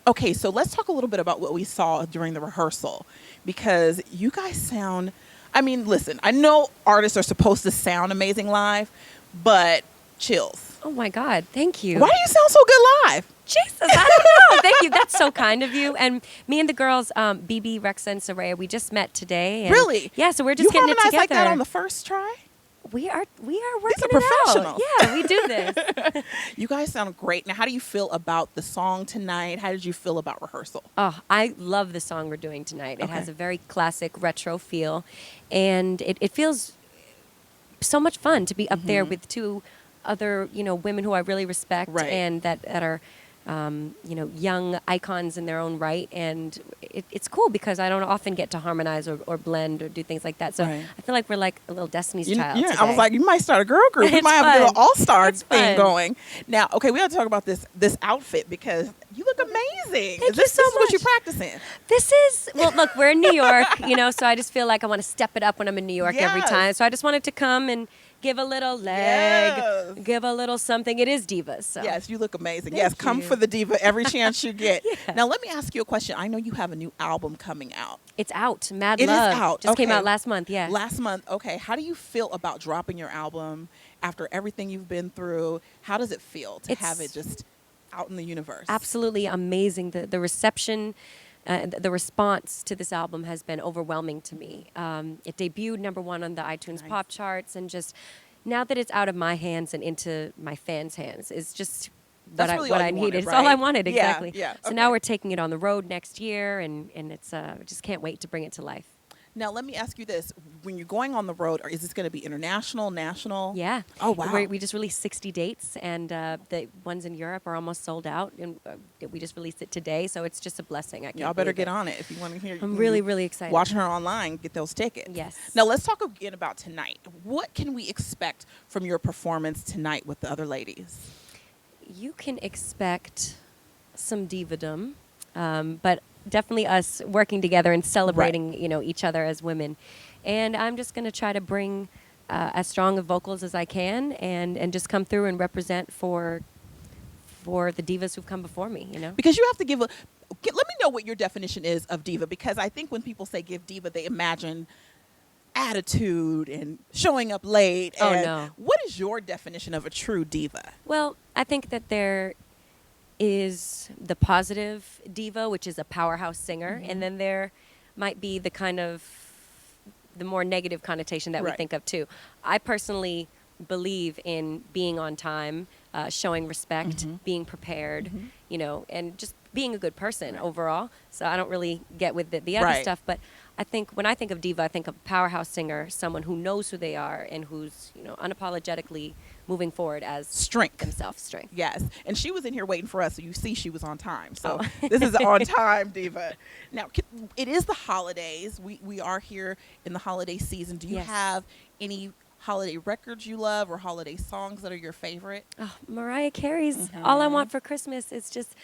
Okay, so let's talk a little bit about what we saw during the rehearsal because you guys sound. I mean, listen, I know artists are supposed to sound amazing live, but chills. Oh my God, thank you. Why do you sound so good live? Jesus, I don't know. Thank you. That's so kind of you. And me and the girls, BB, Rexa, and Soraya, we just met today. And Really? Yeah, so we're just getting it harmonized together. like that on the first try? We are working These are it out. professionals. Yeah, we do this. You guys sound great. Now, how do you feel about the song tonight? How did you feel about rehearsal? Oh, I love the song we're doing tonight. It Okay. has a very classic retro feel, and it feels so much fun to be up there with two other, women who I really respect Right. and that are, young icons in their own right. And it's cool because I don't often get to harmonize or blend or do things like that. So Right. I feel like we're like a little Destiny's Child Yeah, today. I was like, you might start a girl group. We It's might have to do fun. an all-star It's thing fun. going. Now, okay, we got to talk about this outfit because you look amazing. Thank you this so is what you're much. practicing. This is, well, look, we're in New York, so I just feel like I want to step it up when I'm in New York every Yes. time. So I just wanted to come and give a little leg, Yes. give a little something. It is Divas. So. Yes, you look amazing. Thank Yes, come you. for the diva every chance you get. Yeah. Now, let me ask you a question. I know you have a new album coming out. It's out. Mad It is Love. out. Just came Okay. out last month, yeah. Last month. Okay, how do you feel about dropping your album after everything you've been through? How does it feel to have it just out in the universe? Absolutely amazing. The reception, the response to this album has been overwhelming to me. It debuted #1 on the iTunes Nice. pop charts, and just now that it's out of my hands and into my fans' hands, is just That's what really I all you needed. wanted, It's all I right? wanted, Yeah, exactly. yeah, So okay. now we're taking it on the road next year, and it's just can't wait to bring it to life. Now, let me ask you this. When you're going on the road, is this going to be international, national? Yeah. Oh, wow. We just released 60 dates, and the ones in Europe are almost sold out. And we just released it today, so it's just a blessing. I can't Y'all better believe get it. on it if you want to hear. I'm really, really excited. Watching her online, get those tickets. Yes. Now, let's talk again about tonight. What can we expect from your performance tonight with the other ladies? You can expect some divadom, but definitely us working together and celebrating, each other as women. And I'm just going to try to bring as strong of vocals as I can, and just come through and represent for the divas who've come before me. Because you have to let me know what your definition is of diva, because I think when people say give diva, they imagine attitude and showing up late. Oh, and no. What is your definition of a true diva? Well, I think that there is the positive diva, which is a powerhouse singer, and then there might be the more negative connotation that we Right. think of too. I personally believe in being on time, showing respect, being prepared, and just being a good person overall. So I don't really get with the other Right. stuff, but I think when I think of diva, I think of a powerhouse singer, someone who knows who they are and who's unapologetically moving forward as Strength. themselves. Strength. Yes. And she was in here waiting for us, so you see she was on time. So Oh. this is an on-time diva. Now, it is the holidays. We are here in the holiday season. Do you Yes. have any holiday records you love or holiday songs that are your favorite? Oh, Mariah Carey's All I Want for Christmas is just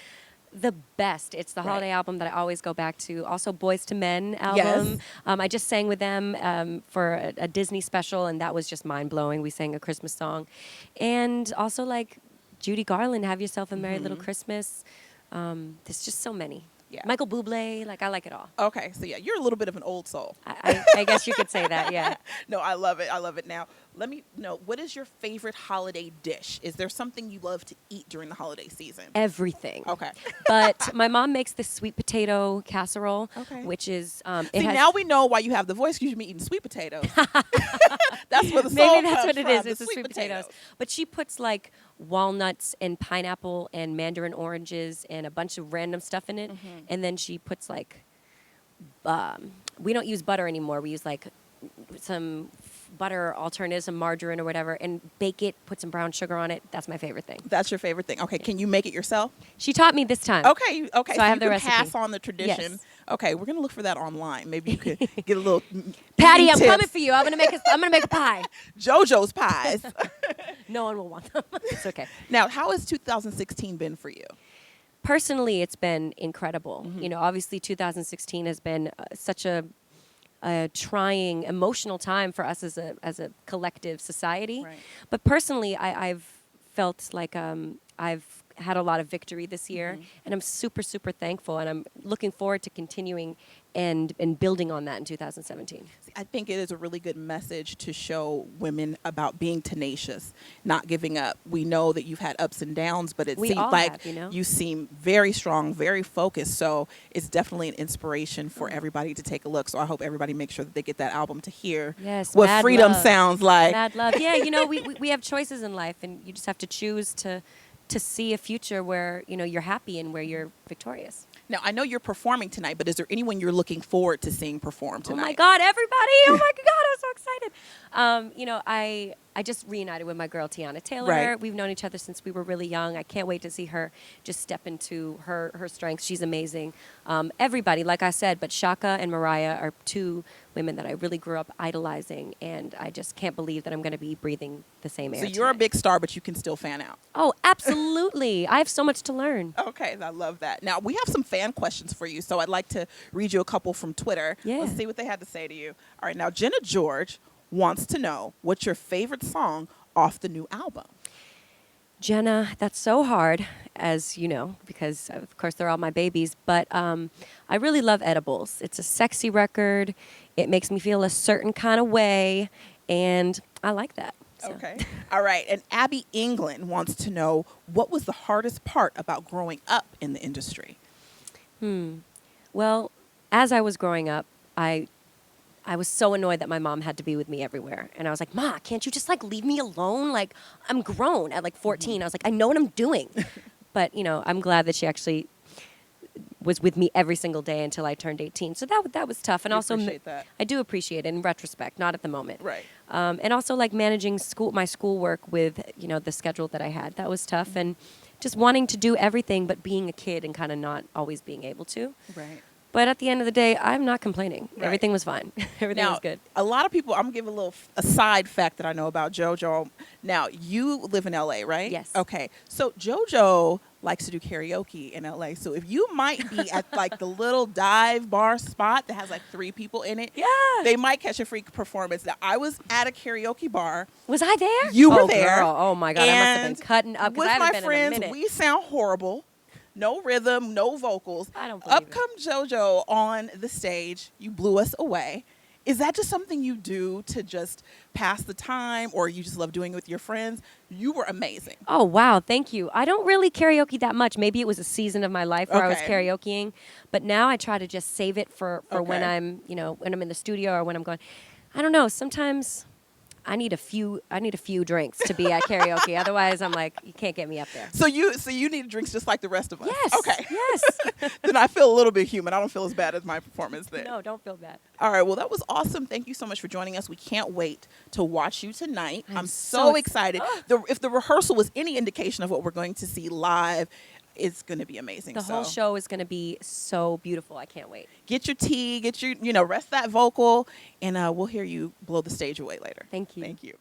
the best. It's the Right. holiday album that I always go back to. Also, Boys to Men album. Yes. I just sang with them for a Disney special, and that was just mind-blowing. We sang a Christmas song. And also, like, Judy Garland, Have Yourself a Merry Little Christmas. There's just so many. Yeah. Michael Bublé, I like it all. Okay. So, yeah, you're a little bit of an old soul. I guess you could say that, yeah. No, I love it. I love it. Now, let me know, what is your favorite holiday dish? Is there something you love to eat during the holiday season? Everything. Okay. But my mom makes this sweet potato casserole, Okay. which is... See, now we know why you have the voice, because you've been eating sweet potatoes. That's where the soul Maybe that's comes what it from, is. the It's the sweet potatoes. But she puts like walnuts and pineapple and mandarin oranges and a bunch of random stuff in it. And then she puts like, we don't use butter anymore. We use like some butter alternative, some margarine or whatever, and bake it, put some brown sugar on it. That's my favorite thing. That's your favorite thing. Okay, can you make it yourself? She taught me this time. Okay, okay. So I have you the can recipe. pass on the tradition. Yes. Okay, we're gonna look for that online. Maybe you could get a little Patty, eating I'm tips. coming for you. I'm gonna make a pie. JoJo's pies. No one will want them. It's okay. Now, how has 2016 been for you? Personally, it's been incredible. Obviously 2016 has been such a trying, emotional time for us as a collective society. Right. But personally, I've felt like I've had a lot of victory this year, and I'm super, super thankful, and I'm looking forward to continuing and building on that in 2017. I think it is a really good message to show women about being tenacious, not giving up. We know that you've had ups and downs, but it We seems all like have, you know? you seem very strong, very focused. So it's definitely an inspiration for everybody to take a look. So I hope everybody makes sure that they get that album to hear Yes, what Mad freedom Love. sounds like. Mad love. Yeah, you know, we have choices in life, and you just have to choose to see a future where, you know, you're happy and where you're victorious. Now, I know you're performing tonight, but is there anyone you're looking forward to seeing perform tonight? Oh my God, everybody! Oh my God, I'm so excited. You know, I just reunited with my girl Tiana Taylor. Right. We've known each other since we were really young. I can't wait to see her just step into her strengths. She's amazing. Everybody, like I said, but Shaka and Mariah are two women that I really grew up idolizing, and I just can't believe that I'm going to be breathing the same air. So you're a tonight. big star, but you can still fan out. Oh, absolutely! I have so much to learn. Okay, I love that. Now, we have some fan questions for you, so I'd like to read you a couple from Twitter. Yeah. Let's see what they had to say to you. All right, now, Jenna George wants to know, what's your favorite song off the new album? Jenna, that's so hard, as you know, because of course they're all my babies, but I really love Edibles. It's a sexy record. It makes me feel a certain kind of way, and I like that. So. Okay. All right, and Abby England wants to know, what was the hardest part about growing up in the industry? Well, as I was growing up, I was so annoyed that my mom had to be with me everywhere. And I was like, Ma, can't you just like leave me alone? Like, I'm grown at like 14. I was like, I know what I'm doing. But, you know, I'm glad that she actually was with me every single day until I turned 18. So that was tough. And You also, appreciate that. I do appreciate it in retrospect, not at the moment. Right. And also like managing my schoolwork with, you know, the schedule that I had. That was tough. And just wanting to do everything, but being a kid and kind of not always being able to. Right. But at the end of the day, I'm not complaining. Right. Everything was fine. Everything Now, was good. a lot of people, I'm going to give a side fact that I know about JoJo. Now, you live in LA, right? Yes. Okay. So JoJo likes to do karaoke in LA. So if you might be at like the little dive bar spot that has like 3 people in it, Yeah. they might catch a free performance. Now, I was at a karaoke bar. Was I there? You were Oh, there. Girl. Oh my God, I must have and been cutting up because with I haven't my been friends, in a minute. we sound horrible. No rhythm, no vocals. I don't believe Up it. come JoJo on the stage. You blew us away. Is that just something you do to just pass the time, or you just love doing it with your friends? You were amazing. Oh, wow. Thank you. I don't really karaoke that much. Maybe it was a season of my life where I was Okay. karaokeing. But now I try to just save it for when Okay. I'm, you know, when I'm in the studio or when I'm going. I don't know. Sometimes I need a few drinks to be at karaoke. Otherwise, I'm like, you can't get me up there. So you need drinks just like the rest of us. Yes. Okay. Yes. Then I feel a little bit human. I don't feel as bad as my performance then. No, don't feel bad. All right. Well, that was awesome. Thank you so much for joining us. We can't wait to watch you tonight. I'm so so excited. If the rehearsal was any indication of what we're going to see live, it's going to be amazing. The whole show is going to be so beautiful. I can't wait. Get your tea, rest that vocal, and we'll hear you blow the stage away later. Thank you. Thank you.